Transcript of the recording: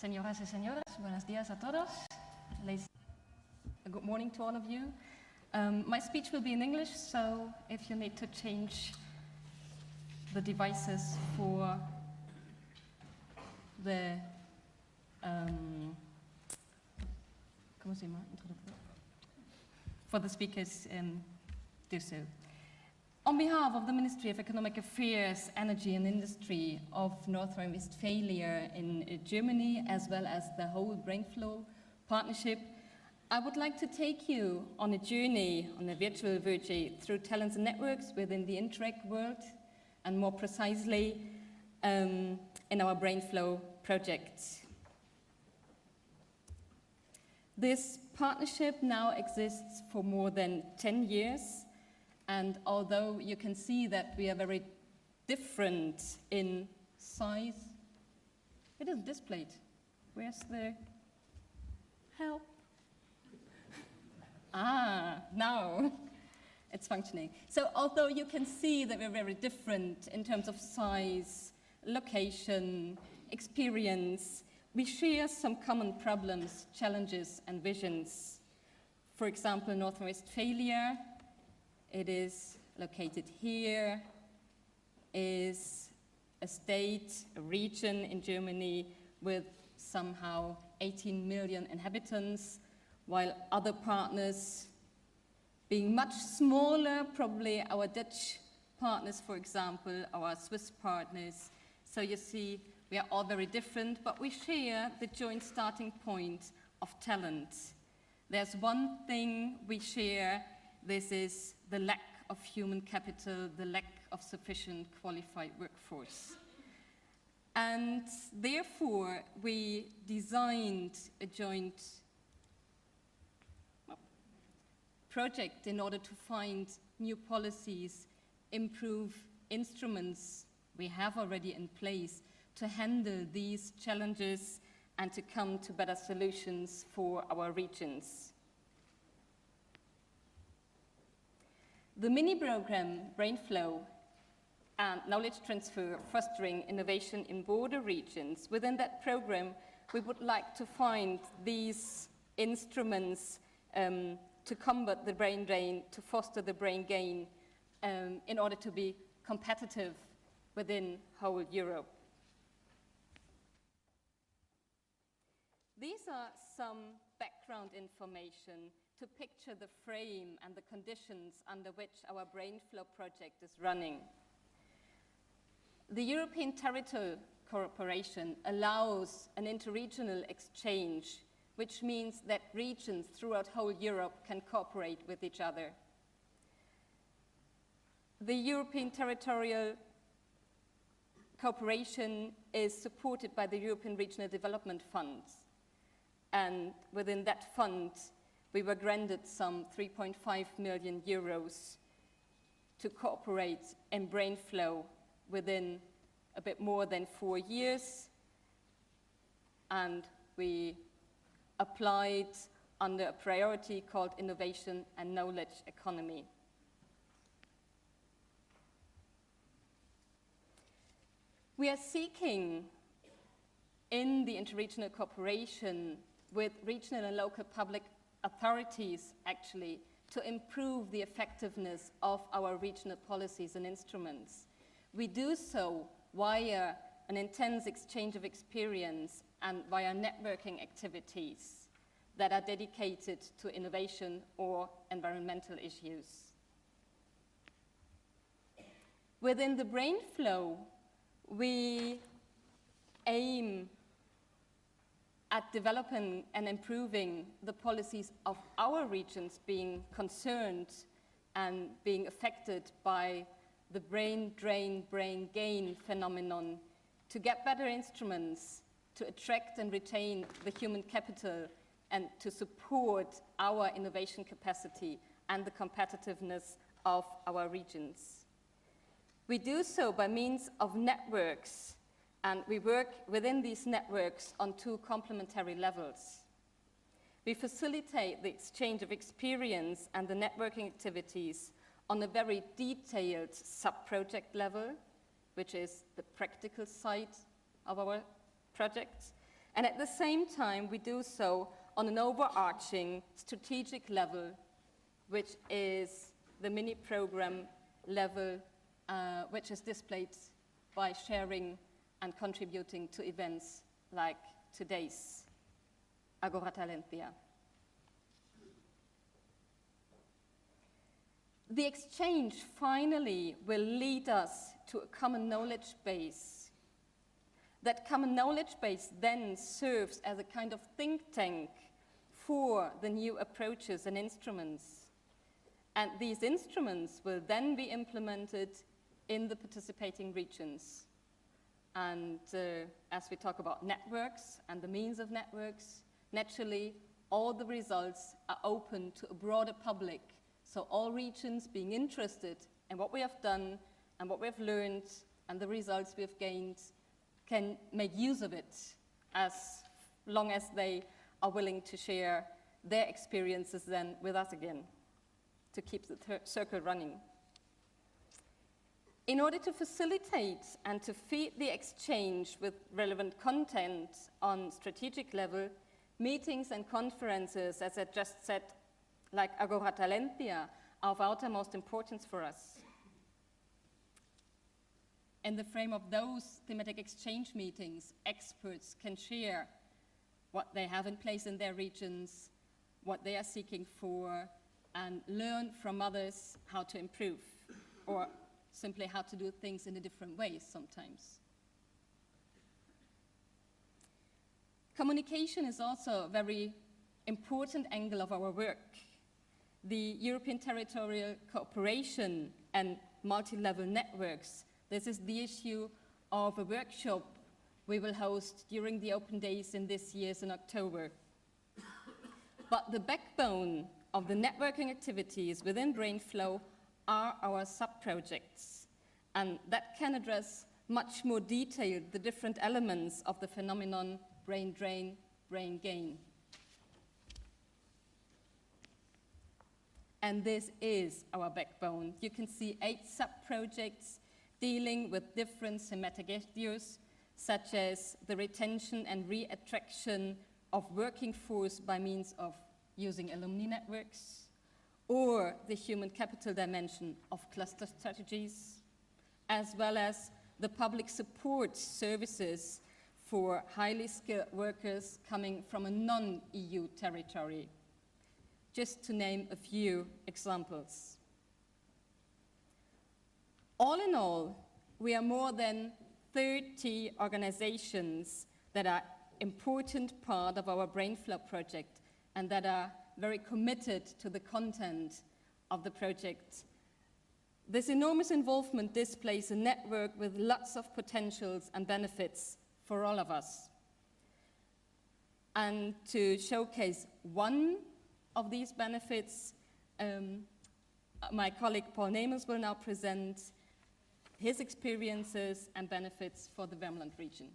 Señoras y señores, buenos días a todos. Good morning to all of you. My speech will be in English, so if you need to change the devices for the speakers, do so. On behalf of the Ministry of Economic Affairs, Energy and Industry of North Rhine-Westphalia in Germany, as well as the whole BrainFlow partnership, I would like to take you on a journey, on a virtual journey, through talents and networks within the INTERREG world, and more precisely in our BrainFlow project. This partnership now exists for more than 10 years. And although you can see that we are very different in size, it is displayed. Where's the help? Now it's functioning. So although you can see that we're very different in terms of size, location, experience, we share some common problems, challenges, and visions. For example, North Rhine-Westphalia, it is located here, is a state, a region in Germany with somehow 18 million inhabitants, while other partners being much smaller, probably our Dutch partners, for example, our Swiss partners. So you see, we are all very different, but we share the joint starting point of talent. There's one thing we share. This is the lack of human capital, the lack of sufficient qualified workforce. And therefore, we designed a joint project in order to find new policies, improve instruments we have already in place to handle these challenges and to come to better solutions for our regions. The mini-program BrainFlow and Knowledge Transfer Fostering Innovation in Border Regions, within that program we would like to find these instruments to combat the brain drain, to foster the brain gain in order to be competitive within whole Europe. These are some background information to picture the frame and the conditions under which our BrainFlow project is running. The European Territorial Cooperation allows an interregional exchange, which means that regions throughout whole Europe can cooperate with each other. The European Territorial Cooperation is supported by the European Regional Development Fund, and within that fund we were granted some 3.5 million euros to cooperate in BrainFlow within a bit more than 4 years, and we applied under a priority called Innovation and Knowledge Economy. We are seeking in the interregional cooperation with regional and local public authorities actually to improve the effectiveness of our regional policies and instruments. We do so via an intense exchange of experience and via networking activities that are dedicated to innovation or environmental issues. Within the BrainFlow, we aim at developing and improving the policies of our regions being concerned and being affected by the brain drain, brain gain phenomenon, to get better instruments to attract and retain the human capital and to support our innovation capacity and the competitiveness of our regions. We do so by means of networks, and we work within these networks on two complementary levels. We facilitate the exchange of experience and the networking activities on a very detailed sub-project level, which is the practical side of our projects. And at the same time, we do so on an overarching strategic level, which is the mini program level, which is displayed by sharing and contributing to events like today's Agora Talentia. The exchange finally will lead us to a common knowledge base. That common knowledge base then serves as a kind of think tank for the new approaches and instruments. And these instruments will then be implemented in the participating regions. And as we talk about networks and the means of networks, naturally, all the results are open to a broader public. So all regions being interested in what we have done and what we have learned and the results we have gained can make use of it as long as they are willing to share their experiences then with us again to keep the circle running. In order to facilitate and to feed the exchange with relevant content on strategic level, meetings and conferences, as I just said, like Agora Talentia, are of utmost importance for us. In the frame of those thematic exchange meetings, experts can share what they have in place in their regions, what they are seeking for, and learn from others how to improve, or simply how to do things in a different way sometimes. Communication is also a very important angle of our work. The European territorial cooperation and multi-level networks. This is the issue of a workshop we will host during the open days in this year's in October. But the backbone of the networking activities within BrainFlow are our sub-projects, and that can address much more detailed the different elements of the phenomenon brain drain, brain gain. And this is our backbone. You can see 8 sub-projects dealing with different thematic issues, such as the retention and re-attraction of working force by means of using alumni networks, or the human capital dimension of cluster strategies, as well as the public support services for highly skilled workers coming from a non-EU territory, just to name a few examples. All in all, we are more than 30 organizations that are important part of our BrainFlow project and that are very committed to the content of the project. This enormous involvement displays a network with lots of potentials and benefits for all of us. And to showcase one of these benefits, my colleague Paul Nemers will now present his experiences and benefits for the Värmland region.